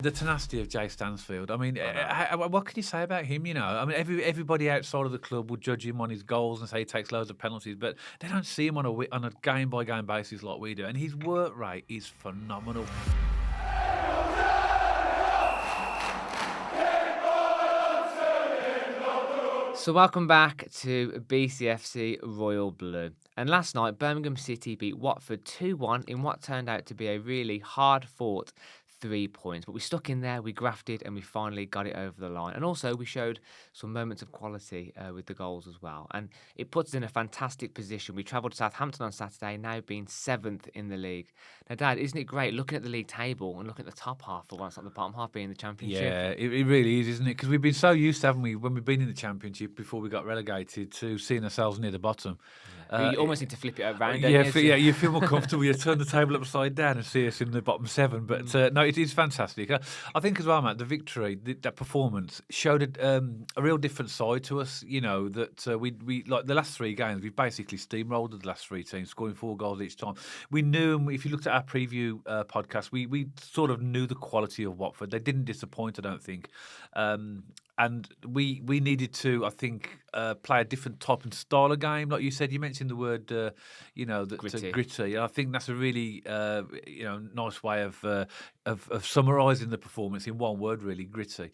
The tenacity of Jay Stansfield. I mean, what can you say about him? I mean, everybody outside of the club will judge him on his goals and say he takes loads of penalties, but they don't see him on a game by game basis like we do. And his work rate is phenomenal. So welcome back to BCFC Royal Blue. And last night, Birmingham City beat Watford 2-1 in what turned out to be a really hard-fought 3 points. But we stuck in there, we grafted, and we finally got it over the line. And also, we showed some moments of quality with the goals as well. And it puts us in a fantastic position. We travelled to Southampton on Saturday, now being 7th in the league. Now, Dad, isn't it great looking at the league table and looking at the top half for once, like the bottom half being the Championship? Yeah, it really is, isn't it? Because we've been so used, haven't we, when we've been in the Championship before we got relegated, to seeing ourselves near the bottom. You almost need to flip it around. You feel more comfortable. You turn the table upside down and see us in the bottom 7. But no, it is fantastic. I think as well, Matt, the victory, that performance showed a real different side to us. That we like the last 3 games, we've basically steamrolled the last 3 teams, scoring 4 goals each time. We knew, and if you looked at our preview podcast, we sort of knew the quality of Watford. They didn't disappoint, I don't think. And we needed to, I think, play a different type and style of game. Like you said, you mentioned the word, gritty. I think that's a really, nice way of summarising the performance in one word, really, gritty.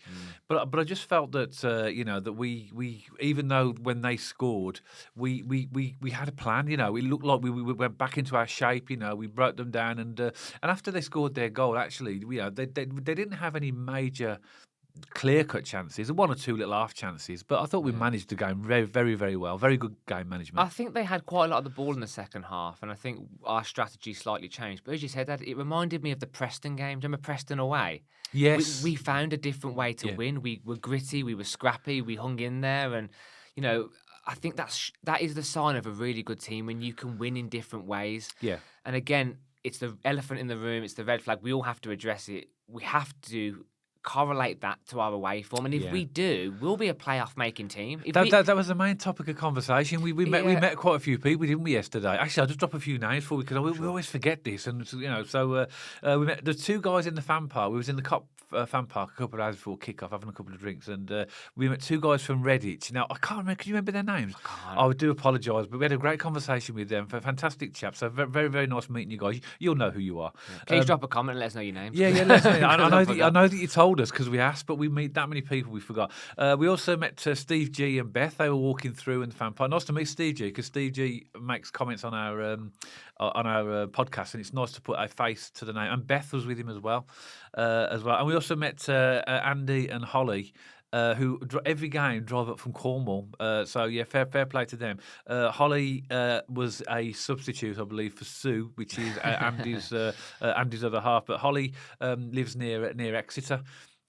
But I just felt that, that we even though when they scored, we had a plan. It looked like we went back into our shape. We broke them down, and after they scored their goal, actually, they didn't have any major clear-cut chances, 1 or 2 little half chances, but I thought we managed the game very, very, very well. Very good game management. I think they had quite a lot of the ball in the second half, and I think our strategy slightly changed. But as you said, Dad, it reminded me of the Preston game. Do you remember Preston away? Yes. We found a different way to win. We were gritty, we were scrappy, we hung in there, and I think that is the sign of a really good team when you can win in different ways. Yeah. And again, it's the elephant in the room. It's the red flag. We all have to address it. We have to correlate that to our away form, and if we do, we'll be a playoff making team. That was the main topic of conversation. We met quite a few people, didn't we, yesterday? Actually, I'll just drop a few names for you because we always forget this. And we met the 2 guys in the fan park. We was in the Cop fan park a couple of hours before kick-off, having a couple of drinks, and we met 2 guys from Redditch. Now, I can't remember. Can you remember their names? I do apologise, but we had a great conversation with them. Fantastic chaps. So very, very nice meeting you guys. You'll know who you are. Please drop a comment and let us know your names. Yeah, let us know. I know that you told us because we asked, but we meet that many people we forgot. We also met Steve G and Beth. They were walking through in the fan park. Nice to meet Steve G because Steve G makes comments on our podcast, and it's nice to put a face to the name. And Beth was with him as well. And we also met Andy and Holly, who every game drive up from Cornwall. Fair play to them. Holly was a substitute, I believe, for Sue, which is Andy's other half. But Holly lives near Exeter.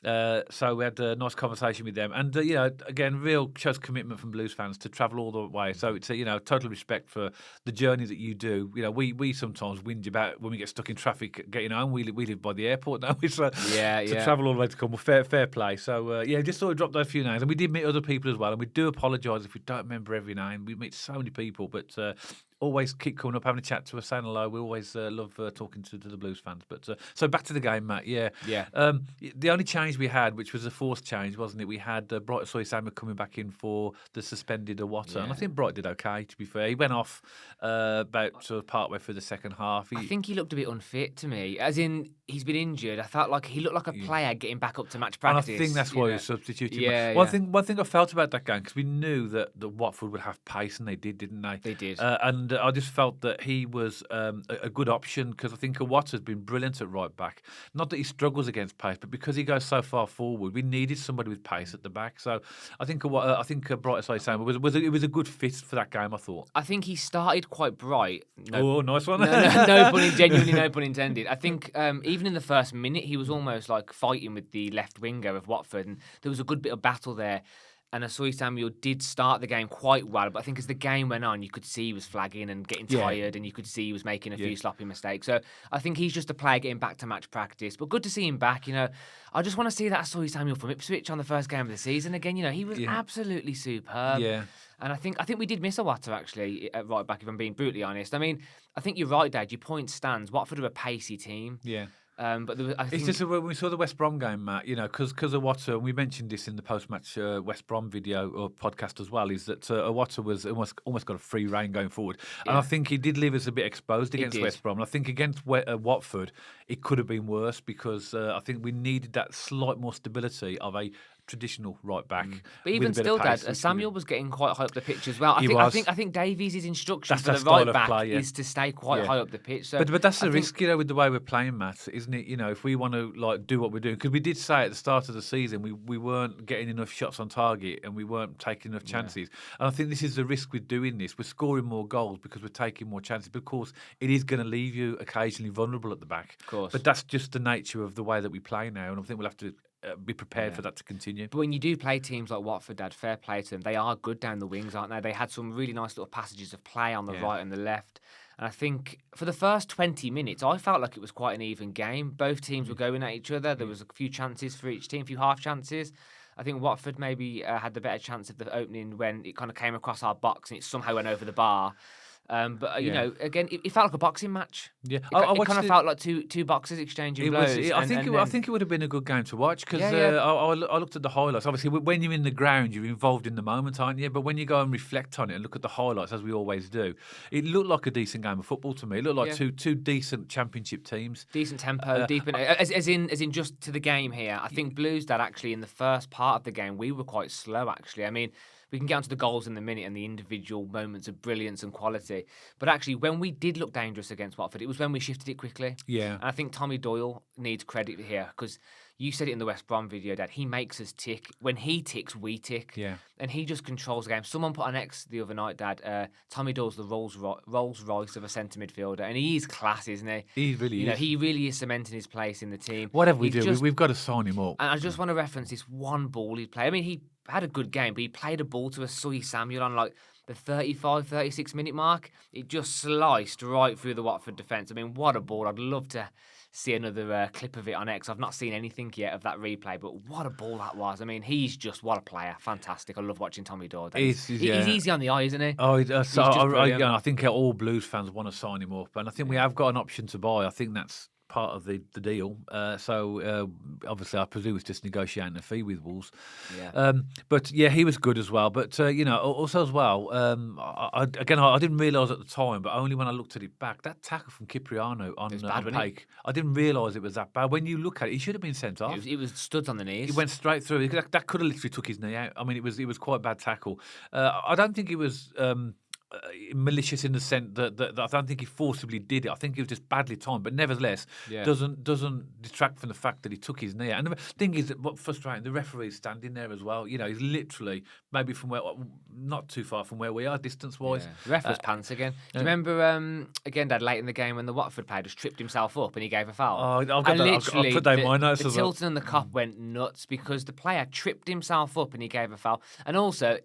So we had a nice conversation with them, and again, real shows commitment from Blues fans to travel all the way. So it's total respect for the journey that you do. We sometimes whinge about when we get stuck in traffic getting home. We live by the airport now, so to travel all the way to Cornwall, fair play. So just thought I'd drop those few names, and we did meet other people as well. And we do apologise if we don't remember every name. We meet so many people, but. Always keep coming up, having a chat to us, saying hello. We always love talking to the Blues fans. But so back to the game, Matt. Yeah. The only change we had, which was a forced change, wasn't it? We had Bright Soy-Samuel coming back in for the suspended Awata, and I think Bright did okay. To be fair, he went off about sort of partway through the second half. I think he looked a bit unfit to me, as in he's been injured. I felt like he looked like a player getting back up to match practice. And I think that's why he was substituted. One thing I felt about that game, because we knew that Watford would have pace, and they did, didn't they? They did. And I just felt that he was a good option because I think Awata has been brilliant at right back. Not that he struggles against pace, but because he goes so far forward, we needed somebody with pace at the back. So I think Bright Soy-Samuel was a good fit for that game. I thought. I think he started quite bright. Nice one. Genuinely no pun intended. I think even in the first minute, he was almost like fighting with the left winger of Watford, and there was a good bit of battle there. And Soy-Samuel did start the game quite well, but I think as the game went on, you could see he was flagging and getting tired, and you could see he was making a few sloppy mistakes. So I think he's just a player getting back to match practice. But good to see him back. I just want to see that Soy-Samuel from Ipswich on the first game of the season again. He was absolutely superb. Yeah. And I think we did miss Awata actually at right back, if I'm being brutally honest. I mean, I think you're right, Dad. Your point stands. Watford are a pacey team. Yeah. But there was, I It's think, just when we saw the West Brom game, Matt, because Iwata, and we mentioned this in the post-match West Brom video or podcast as well, is that Iwata was almost got a free rein going forward. And I think he did leave us a bit exposed against West Brom. And I think against Watford, it could have been worse because I think we needed that slight more stability of a traditional right back. But even still, Dad, Samuel was getting quite high up the pitch as well. I think Davies' instruction for the right back is to stay quite high up the pitch. So but that's the risk, with the way we're playing, Matt, isn't it? If we want to do what we're doing, because we did say at the start of the season we weren't getting enough shots on target and we weren't taking enough chances. And I think this is the risk with doing this. We're scoring more goals because we're taking more chances. But of course, it is going to leave you occasionally vulnerable at the back. Of course. But that's just the nature of the way that we play now, and I think we'll have to be prepared for that to continue. But when you do play teams like Watford, Dad, fair play to them. They are good down the wings, aren't they? They had some really nice little passages of play on the right and the left. And I think for the first 20 minutes, I felt like it was quite an even game. Both teams were going at each other. There was a few chances for each team, a few half chances. I think Watford maybe had the better chance of the opening when it kind of came across our box and it somehow went over the bar. But again, it felt like a boxing match. Yeah, it kind of felt like two boxers exchanging blows. I think it would have been a good game to watch because I looked at the highlights. Obviously, when you're in the ground, you're involved in the moment, aren't you? But when you go and reflect on it and look at the highlights, as we always do, it looked like a decent game of football to me. It looked like two decent Championship teams, decent tempo, deep in as in just to the game here. I think Blues, Dad, actually in the first part of the game we were quite slow. Actually, I mean, we can get onto the goals in a minute and the individual moments of brilliance and quality. But actually, when we did look dangerous against Watford, it was when we shifted it quickly. Yeah. And I think Tommy Doyle needs credit here because you said it in the West Brom video, Dad. He makes us tick. When he ticks, we tick. Yeah. And he just controls the game. Someone put on X the other night, Dad. Tommy Doyle's the Rolls Royce of a centre midfielder, and he's class, isn't he? He really is. He really is cementing his place in the team. Whatever we do, we've got to sign him up. And I just want to reference this one ball he played. I mean, he had a good game, but he played a ball to a Soy Samuel on like the 35, 36 minute mark. It just sliced right through the Watford defence. I mean, what a ball. I'd love to see another clip of it on X. I've not seen anything yet of that replay, but what a ball that was. I mean, he's just, what a player. Fantastic. I love watching Tommy Doyle. He's easy on the eye, isn't he? Oh, I think all Blues fans want to sign him up. And I think we have got an option to buy. I think that's part of the deal. So obviously, I presume it's just negotiating a fee with Wolves. Yeah. But yeah, he was good as well. But also as well, I didn't realise at the time, but only when I looked at it back, that tackle from Cipriano on Paik, I didn't realise it was that bad. When you look at it, he should have been sent off. It was studs on the knees. He went straight through. That could have literally took his knee out. I mean, it was quite a bad tackle. I don't think it was malicious in the sense that I don't think he forcibly did it. I think it was just badly timed, but nevertheless doesn't detract from the fact that he took his knee out. And the thing is that what's frustrating, the referee's standing there as well. He's literally maybe from not too far from where we are distance wise. Yeah. The ref was pants again. Do you remember again, Dad, late in the game when the Watford player just tripped himself up and he gave a foul? I'll put that in my notes as well. The Tilton and the Cop went nuts because the player tripped himself up and he gave a foul. And also,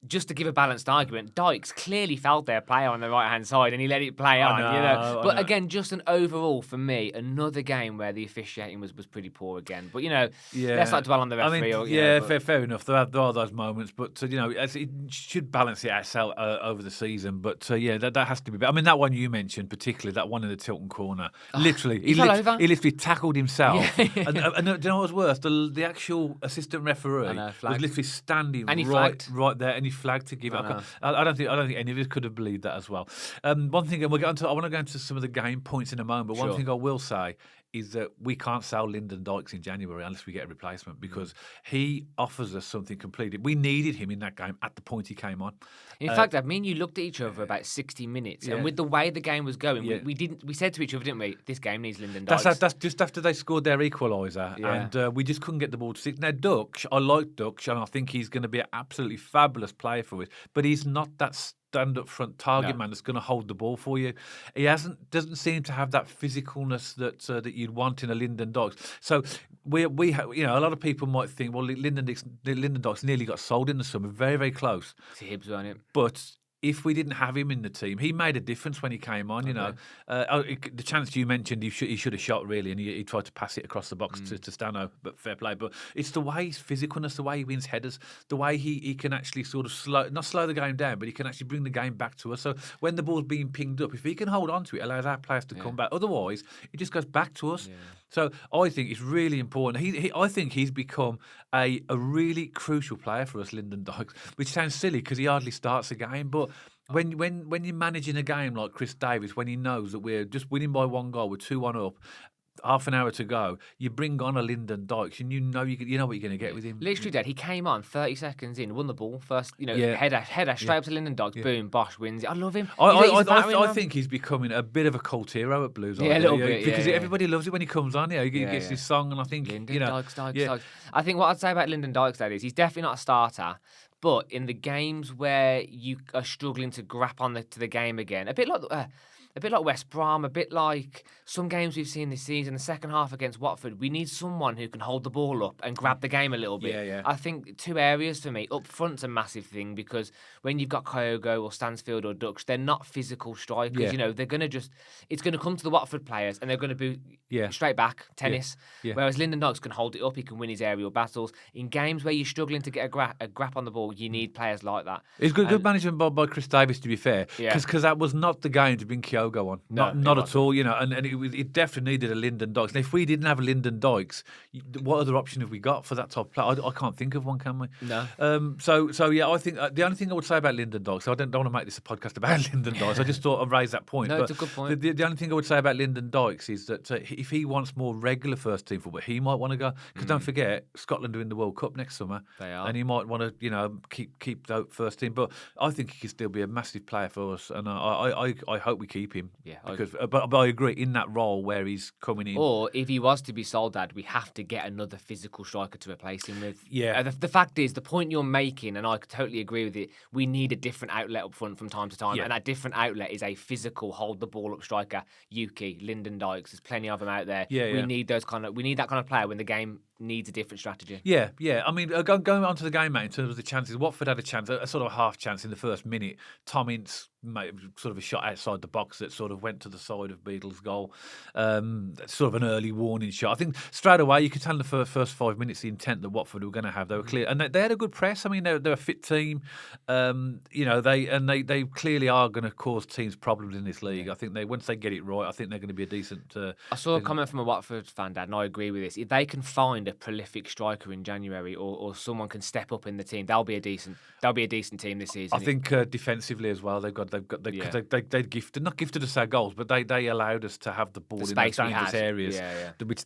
just to give a balanced argument, Dykes clearly fouled their player on the right-hand side and he let it play on. But again, just an overall, for me, another game where the officiating was pretty poor again. But, let's not dwell on the referee. Fair enough. There are those moments, but, it should balance it out over the season. But, that has to be better. I mean, that one you mentioned, particularly, that one in the Tilton corner, literally, he literally tackled himself. And do you know what was worse? The actual assistant referee was literally standing right there, and he flagged to give it. I don't think any of us could have believed that as well. One thing, and I want to go into some of the game points in a moment, but one thing I will say is that we can't sell Lyndon Dykes in January unless we get a replacement because he offers us something completely. We needed him in that game at the point he came on. In fact, I mean, you looked at each other for about 60 minutes, and with the way the game was going, we said to each other, didn't we? This game needs Lyndon Dykes. That's just after they scored their equaliser, and we just couldn't get the ball to stick. Now, Dutch, I like Dutch, and I think he's going to be an absolutely fabulous player for us, but he's not that stand-up front target man that's going to hold the ball for you. He doesn't seem to have that physicalness that you'd want in a Lyndon Dykes. So we a lot of people might think, well, Lyndon Dykes nearly got sold in the summer, very, very close to Hibs, wasn't it? But if we didn't have him in the team, he made a difference when he came on. The chance you mentioned, he should have shot really, and he tried to pass it across the box to Seung-ho, but fair play. But it's the way his physicalness, the way he wins headers, the way he can actually sort of not slow the game down, but he can actually bring the game back to us. So when the ball's being pinged up, if he can hold on to it, it allows our players to come back. Otherwise, it just goes back to us. So I think it's really important. I think he's become a really crucial player for us, Lyndon Dykes, which sounds silly because he hardly starts a game. But when you're managing a game like Chris Davis, when he knows that we're just winning by one goal, we're 2-1 up, half an hour to go, you bring on a Lyndon Dykes and you know what you're going to get with him. Literally dead. He came on 30 seconds in, won the ball first. Yeah. Header straight up to Lyndon Dykes. Boom, Bosch wins it. I love him. I think he's becoming a bit of a cult hero at Blues. Yeah, a little bit. Because yeah. everybody loves it when he comes on. He gets his song, and I think Lyndon Dykes. yeah. I think what I'd say about Lyndon Dykes, that is, he's definitely not a starter. But in the games where you are struggling to grab on to the game again, a bit like West Brom, a bit like some games we've seen this season, the second half against Watford, we need someone who can hold the ball up and grab the game a little bit. Yeah. I think two areas for me. Up front's a massive thing because when you've got Kyogo or Stansfield or Dux, they're not physical strikers. Yeah. They're going to it's going to come to the Watford players and they're going to be straight back, tennis. Yeah. Whereas Lyndon Dykes can hold it up, he can win his aerial battles. In games where you're struggling to get a grab on the ball, you need players like that. It's good management by Chris Davis, to be fair, because that was not the game to bring Kyogo on. Not at all, and it definitely needed a Lyndon Dykes. And if we didn't have a Lyndon Dykes, what other option have we got for that type of player? I can't think of one, can we? No. So I think the only thing I would say about Lyndon Dykes, I don't want to make this a podcast about Lyndon Dykes. I just thought I'd raise that point. No, it's a good point. The only thing I would say about Lyndon Dykes is that if he wants more regular first team football, he might want to go. Because don't forget, Scotland are in the World Cup next summer. They are. And he might want to, keep the first team. But I think he can still be a massive player for us, and I hope we keep him. Yeah. But I agree, in that role where he's coming in. Or if he was to be sold, Dad, we have to get another physical striker to replace him with. Yeah. The fact is, the point you're making, and I totally agree with it, we need a different outlet up front from time to time. Yeah. And that different outlet is a physical, hold the ball up striker. Yuki, Lyndon Dykes, there's plenty of them out there. Yeah. We need that kind of player when the game needs a different strategy. Yeah. I mean, going on to the game, mate, in terms of the chances, Watford had a chance, a sort of a half chance in the first minute. Tom Ince made sort of a shot outside the box that sort of went to the side of Beadle's goal. Sort of an early warning shot. I think straight away you could tell in the first 5 minutes the intent that Watford were going to have. They were clear, and they had a good press. I mean, they're a fit team. They clearly are going to cause teams problems in this league. I think once they get it right, I think they're going to be a decent. I saw a comment from a Watford fan, Dad, and I agree with this. If they can find a prolific striker in January, or someone can step up in the team, they'll be a decent team this season. I think defensively as well, they've gifted, not gifted us our goals, but they allowed us to have the ball in those dangerous areas, which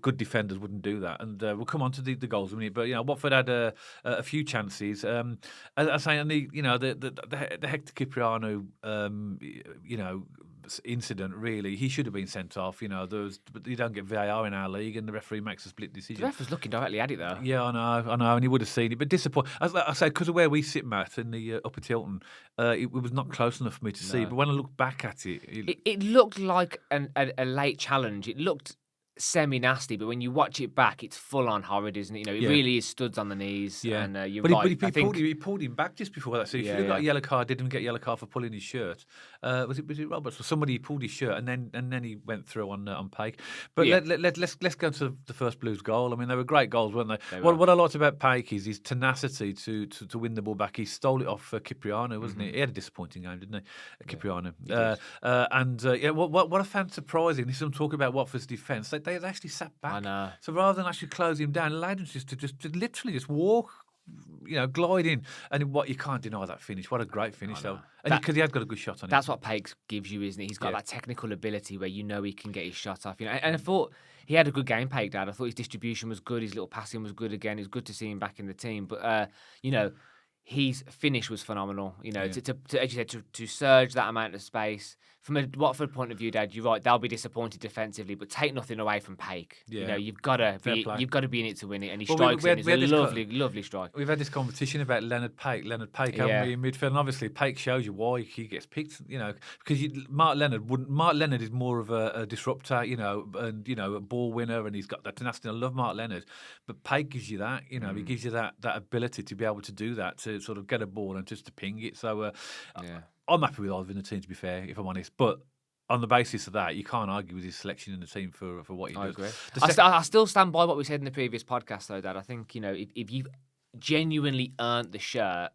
good defenders wouldn't do that. And we'll come on to the goals in a minute. But Watford had a few chances. As I say, and the Hector Cipriano, incident, really, he should have been sent off. But you don't get VAR in our league, and the referee makes a split decision. The ref was looking directly at it though. Yeah, I know, and he would have seen it. But disappointing. As I say, because of where we sit, Matt, in the Upper Tilton, it was not close enough for me to see. But when I look back at it looked like a late challenge. It looked semi-nasty, but when you watch it back, it's full-on horrid, isn't it? It really is studs on the knees. Yeah. And you're but right. He pulled him back just before that. So he should have got a yellow card. Didn't get a yellow card for pulling his shirt. Was it Roberts? So somebody pulled his shirt, and then he went through on Paik. But let's go to the first Blues goal. I mean, they were great goals, weren't they? What I liked about Paik is his tenacity to win the ball back. He stole it off Cipriano, wasn't he? He had a disappointing game, didn't he, Cipriano? What I found surprising, this is I'm talking about Watford's defence. They actually sat back. I know. So rather than actually close him down, allowed him to literally just walk, glide in. And what you can't deny that finish. What a great finish, though. And because he has got a good shot on him. That's what Paik gives you, isn't it? He's got that technical ability where he can get his shot off. And I thought he had a good game, Paik, Dad. I thought his distribution was good. His little passing was good again. It's good to see him back in the team. But his finish was phenomenal. As you said, to surge that amount of space. From a Watford point of view, Dad, you're right. They'll be disappointed defensively, but take nothing away from Paik. Yeah. You've got to be in it to win it, and he strikes it. He's a lovely strike. We've had this competition about Leonard Paik, haven't we, in midfield? And obviously, Paik shows you why he gets picked. Because Mark Leonard is more of a disruptor, and a ball winner, and he's got that tenacity. I love Mark Leonard, but Paik gives you that. He gives you that ability to be able to do that, to sort of get a ball and just to ping it. So I'm happy with either in the team, to be fair, if I'm honest. But on the basis of that, you can't argue with his selection in the team for what he does. I agree. I still stand by what we said in the previous podcast, though, Dad. I think if you've genuinely earned the shirt,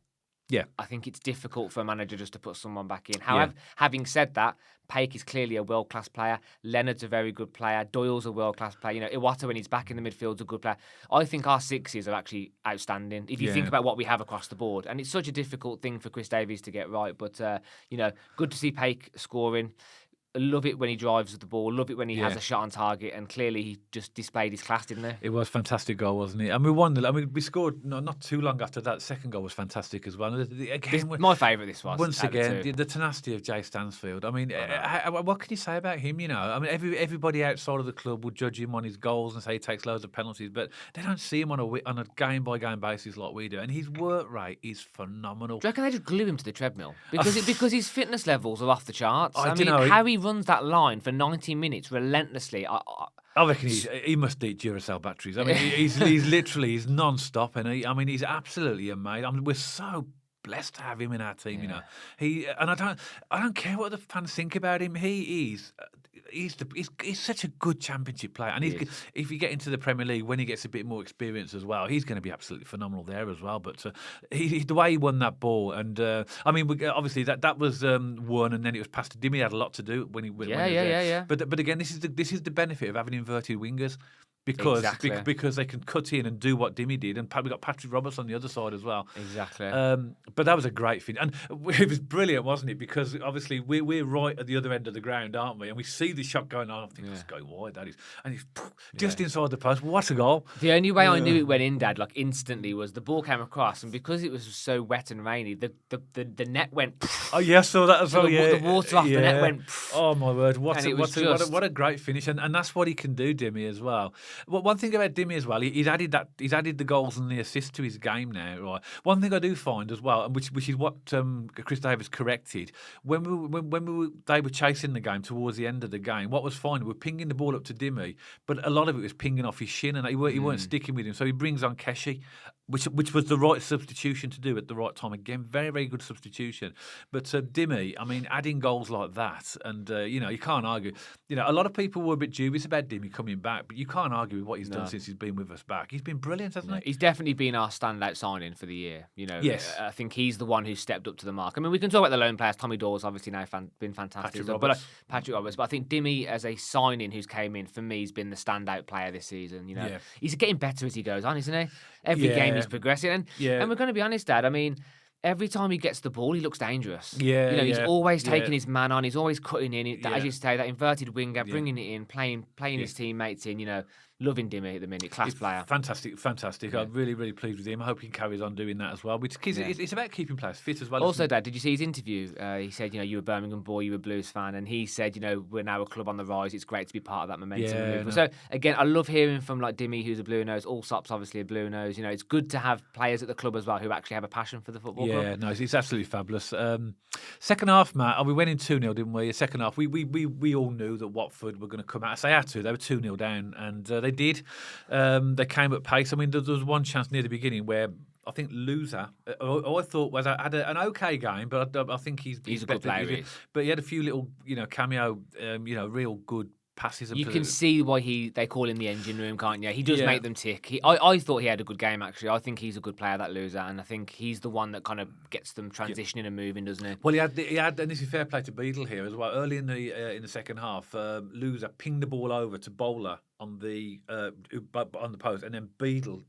Yeah. I think it's difficult for a manager just to put someone back in. However, having said that, Paik is clearly a world-class player. Leonard's a very good player. Doyle's a world-class player. You know, Iwata, when he's back in the midfield, is a good player. I think our sixes are actually outstanding if you think about what we have across the board. And it's such a difficult thing for Chris Davies to get right. But, you know, good to see Paik scoring. Love it when he drives the ball. Love it when he has a shot on target. And clearly he just displayed his class, didn't he? It was a fantastic goal, wasn't it? And we won. We scored not too long after that. Second goal was fantastic as well. Again, My favourite this was. Once again, the tenacity of Jay Stansfield. I mean, what can you say about him, you know? I mean, everybody outside of the club will judge him on his goals and say he takes loads of penalties, but they don't see him on a game-by-game basis like we do. And his work rate is phenomenal. Do you reckon they just glue him to the treadmill? Because his fitness levels are off the charts. I mean, know. how he runs that line for 90 minutes relentlessly. I reckon he must eat Duracell batteries. I mean, he's non-stop, and he's absolutely amazing. I mean, we're so blessed to have him in our team. You know, I don't care what the fans think about him. He's such a good Championship player, and if you get into the Premier League when he gets a bit more experience as well, he's going to be absolutely phenomenal there as well. But the way he won that ball, and I mean, obviously that was won, and then it was passed to Dimmy. He had a lot to do when he was there. But again, this is the benefit of having inverted wingers. Because they can cut in and do what Dimmy did, and we got Patrick Roberts on the other side as well. Exactly. But that was a great thing, and it was brilliant, wasn't it? Because obviously we're right at the other end of the ground, aren't we? And we see the shot going on. I think let's go wide, that is, and it's just inside the post. What a goal! The only way I knew it went in, Dad, like instantly, was the ball came across, and because it was so wet and rainy, the net went. Oh yeah, I saw that as well. The water off the net went. Oh my word! What a great finish, and that's what he can do, Dimmy, as well. Well, one thing about Dimmy as well, he's added the goals and the assists to his game now, right? One thing I do find as well, and which is what Chris Davies corrected, when they were chasing the game towards the end of the game, what was fine, we were pinging the ball up to Dimmy, but a lot of it was pinging off his shin, and he weren't sticking with him. So he brings on Keshi, which was the right substitution to do at the right time. Again, very, very good substitution. But Dimmy, I mean, adding goals like that, and you can't argue. You know, a lot of people were a bit dubious about Dimmy coming back, but you can't argue with what he's done since he's been with us back. He's been brilliant, hasn't he? He's definitely been our standout signing for the year. You know, yes. I think he's the one who stepped up to the mark. I mean, we can talk about the lone players. Tommy Dawes obviously now been fantastic. Patrick Roberts. But I think Dimmy as a signing who's came in, for me, has been the standout player this season. You know, he's getting better as he goes on, isn't he? Every game he's progressing. And we're going to be honest, Dad, I mean, every time he gets the ball, he looks dangerous. He's always taking his man on. He's always cutting in. As you say, that inverted winger, bringing it in, playing his teammates in, you know. Loving Dimmy at the minute, class player. Fantastic. Yeah. I'm really, really pleased with him. I hope he carries on doing that as well. It's about keeping players fit as well. Also, Dad, did you see his interview? He said, you know, you're a Birmingham boy, you're a Blues fan, and he said, you know, we're now a club on the rise. It's great to be part of that momentum. So, again, I love hearing from like Dimmy, who's a Blue Nose, Allsop's obviously a Blue Nose. You know, it's good to have players at the club as well who actually have a passion for the football club. Yeah, no, it's absolutely fabulous. Second half, Matt, we went in 2-0, didn't we? Second half, we all knew that Watford were going to come out. They had to. They were 2-0 down, and they did. They came at pace. I mean, there was one chance near the beginning where I think Loser, I thought had an okay game, but I think he's a good player. But he had a few little, cameo, real good passes. You can see why they call him the engine room, can't you? He does make them tick. I thought he had a good game, actually. I think he's a good player, that Loser, and I think he's the one that kind of gets them transitioning and moving, doesn't he? Well, he had, and this is fair play to Beadle here as well. Early in the second half, Loser pinged the ball over to Bowler on the post, and then Beadle,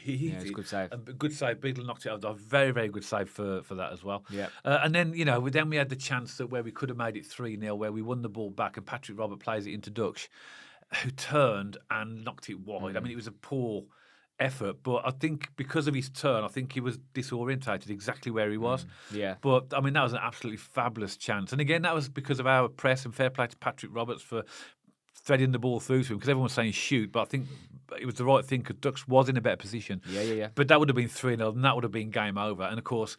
it's a good save. A good save. Beadle knocked it out. A very, very good save for that as well. Yeah. And then then we had the chance where we could have made it 3-0, where we won the ball back, and Patrick Robert plays it into Dutch, who turned and knocked it wide. I mean, it was a poor effort, but I think because of his turn, I think he was disorientated exactly where he was. Yeah. But I mean, that was an absolutely fabulous chance, and again, that was because of our press, and fair play to Patrick Roberts for threading the ball through to him, because everyone was saying shoot, but I think it was the right thing because Dux was in a better position. Yeah. But that would have been 3-0, and that would have been game over. And of course,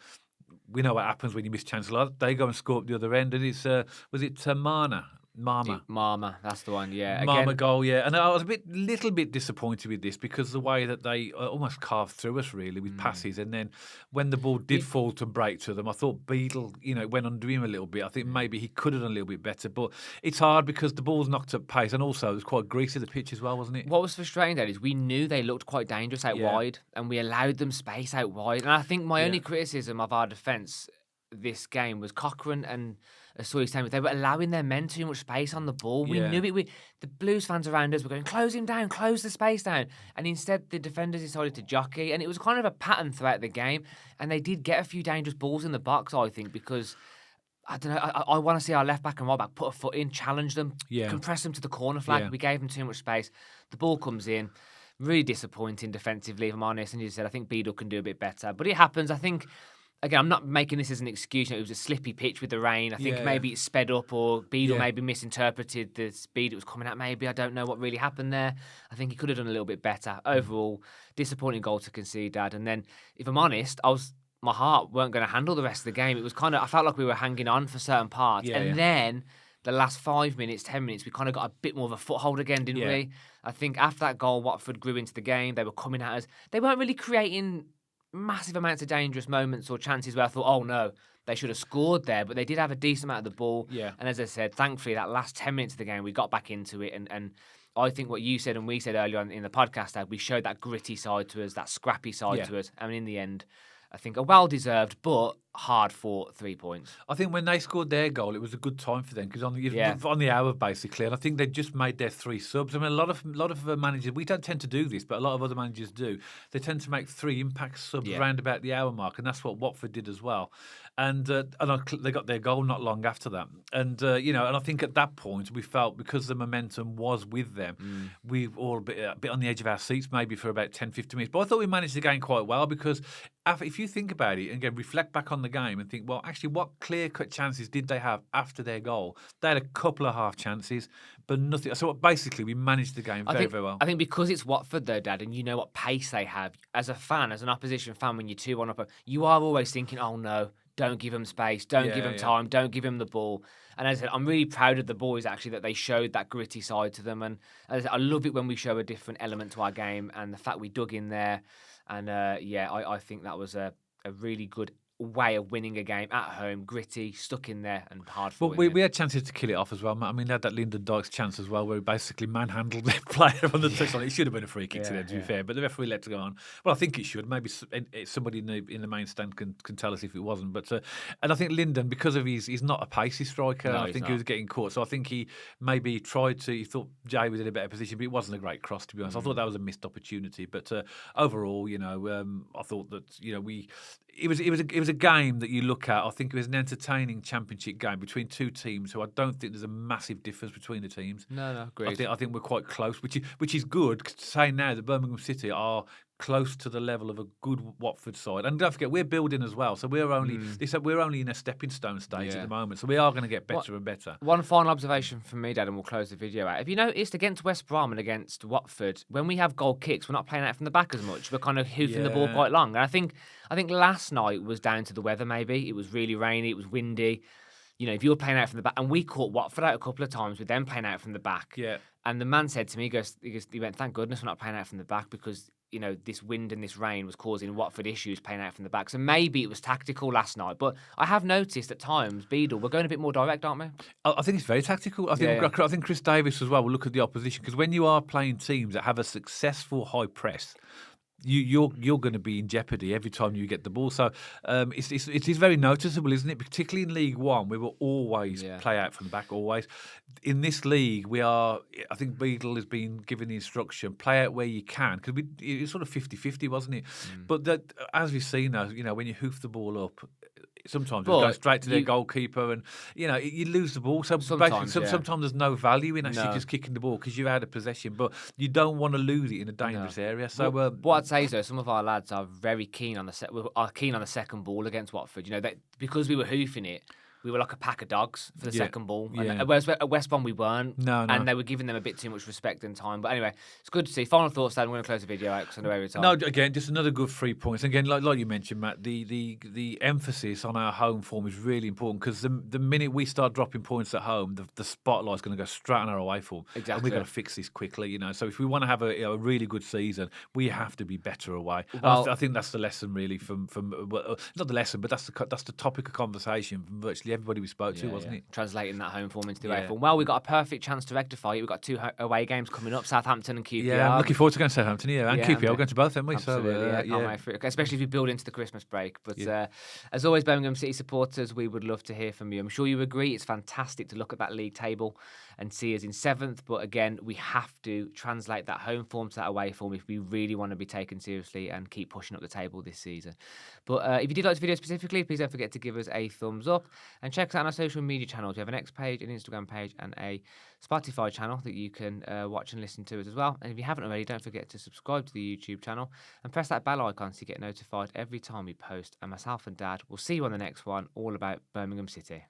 we know what happens when you miss chances like that. They go and score up the other end, and it's was it Mana Marma, that's the one, yeah. Marma goal, yeah. And I was little bit disappointed with this because the way that they almost carved through us, really, with passes. And then when the ball did fall to break to them, I thought Beadle, went under him a little bit. I think maybe he could have done a little bit better. But it's hard because the ball's knocked at pace. And also, it was quite greasy, the pitch as well, wasn't it? What was frustrating, Dad, is we knew they looked quite dangerous out wide. And we allowed them space out wide. And I think my only criticism of our defence this game was Cochrane and Southampton. They were allowing their men too much space on the ball. We knew it. The Blues fans around us were going, close him down, close the space down. And instead, the defenders decided to jockey. And it was kind of a pattern throughout the game. And they did get a few dangerous balls in the box, I think, because I don't know. I want to see our left back and right back put a foot in, challenge them, compress them to the corner flag. Yeah. We gave them too much space. The ball comes in. Really disappointing defensively, if I'm honest. And you said, I think Beadle can do a bit better. But it happens. I think, again, I'm not making this as an excuse. It was a slippy pitch with the rain. I think maybe it's sped up or Beadle maybe misinterpreted the speed it was coming at. Maybe I don't know what really happened there. I think he could have done a little bit better. Overall, disappointing goal to concede, Dad. And then, if I'm honest, my heart weren't going to handle the rest of the game. It was kind of, I felt like we were hanging on for certain parts. Then the last 5 minutes, 10 minutes, we kind of got a bit more of a foothold again, didn't we? I think after that goal, Watford grew into the game. They were coming at us. They weren't really creating massive amounts of dangerous moments or chances where I thought, oh no, they should have scored there. But they did have a decent amount of the ball. Yeah. And as I said, thankfully, that last 10 minutes of the game, we got back into it. And I think what you said and we said earlier on in the podcast, Dad, we showed that gritty side to us, that scrappy side to us. I mean, in the end, I think a well-deserved but hard-fought 3 points. I think when they scored their goal, it was a good time for them because on the hour, basically, and I think they just made their 3 subs. I mean, a lot of managers, we don't tend to do this, but a lot of other managers do. They tend to make 3 impact subs around about the hour mark, and that's what Watford did as well. And they got their goal not long after that. And, and I think at that point, we felt because the momentum was with them, we were all a bit on the edge of our seats maybe for about 10, 15 minutes. But I thought we managed the game quite well because if you think about it, and again, reflect back on the game and think, well, actually, what clear-cut chances did they have after their goal? They had a couple of half chances, but nothing. So basically, we managed the game very well. I think because it's Watford, though, Dad, and you know what pace they have, as a fan, as an opposition fan, when you're 2-1 up, you are always thinking, oh, no, don't give him space, don't give him time, don't give him the ball. And as I said, I'm really proud of the boys, actually, that they showed that gritty side to them. And as I said, I love it when we show a different element to our game, and the fact we dug in there. And, I think that was a really good way of winning a game at home, gritty, stuck in there and hard fought. But we had chances to kill it off as well. I mean, they had that Lyndon Dykes chance as well where he basically manhandled their player on the touchline. It should have been a free kick to them, to be fair, but the referee let it go on. Well, I think it should. Maybe somebody in the main stand can tell us if it wasn't. But and I think Lyndon, because of he's not a pacey striker, I think he was getting caught. So I think he maybe he thought Jay was in a better position, but it wasn't a great cross, to be honest. I thought that was a missed opportunity. But overall, I thought that, it was a game that you look at. I think it was an entertaining championship game between two teams who I don't think there's a massive difference between the teams. No, agreed. I think we're quite close, which is good to say now that Birmingham City are close to the level of a good Watford side. And don't forget, we're building as well. So we're only in a stepping stone stage at the moment. So we are going to get better and better. One final observation from me, Dad, and we'll close the video out. Have you noticed against West Brom and against Watford, when we have goal kicks, we're not playing out from the back as much. We're kind of hoofing the ball quite long. And I think last night was down to the weather maybe. It was really rainy, it was windy. If you were playing out from the back, and we caught Watford out a couple of times with them playing out from the back. Yeah. And the man said to me, he went, thank goodness we're not playing out from the back because this wind and this rain was causing Watford issues playing out from the back. So maybe it was tactical last night. But I have noticed at times, Beadle, we're going a bit more direct, aren't we? I think it's very tactical. I think Chris Davis as well will look at the opposition because when you are playing teams that have a successful high press, you're going to be in jeopardy every time you get the ball. So it is very noticeable, isn't it? Particularly in League One, we will always play out from the back, always. In this league, I think Beadle has been given the instruction, play out where you can, because it was sort of 50-50, wasn't it? But as we've seen now, when you hoof the ball up, sometimes it goes straight to their goalkeeper and, you lose the ball. So sometimes there's no value in actually just kicking the ball because you're out of possession, but you don't want to lose it in a dangerous area. So what I'd say is, though, some of our lads are very keen on the second ball against Watford. Because we were hoofing it, we were like a pack of dogs for the second ball. Yeah. And whereas at West Brom we weren't. No. And they were giving them a bit too much respect and time. But anyway, it's good to see. Final thoughts, Dan. We're going to close the video out because I know every time. No, again, just another good 3 points. Again, like you mentioned, Matt, the emphasis on our home form is really important because the minute we start dropping points at home, the spotlight's going to go straight on our away form. Exactly. And we've got to fix this quickly, you know. So if we want to have a really good season, we have to be better away. Well, I think that's the lesson really from not the lesson, but that's the topic of conversation from virtually everybody we spoke to, wasn't it? Translating that home form into the away form. Well, we've got a perfect chance to rectify it. We've got 2 away games coming up, Southampton and QPR. Yeah, I'm looking forward to going to Southampton, and QPR. We're going to both, haven't we? Absolutely, So, can't wait for it. Especially if we build into the Christmas break. But as always, Birmingham City supporters, we would love to hear from you. I'm sure you agree it's fantastic to look at that league table and see us in 7th. But again, we have to translate that home form to that away form if we really want to be taken seriously and keep pushing up the table this season. But if you did like this video specifically, please don't forget to give us a thumbs up and check us out on our social media channels. We have an X page, an Instagram page, and a Spotify channel that you can watch and listen to us as well. And if you haven't already, don't forget to subscribe to the YouTube channel and press that bell icon so you get notified every time we post. And myself and Dad will see you on the next one, all about Birmingham City.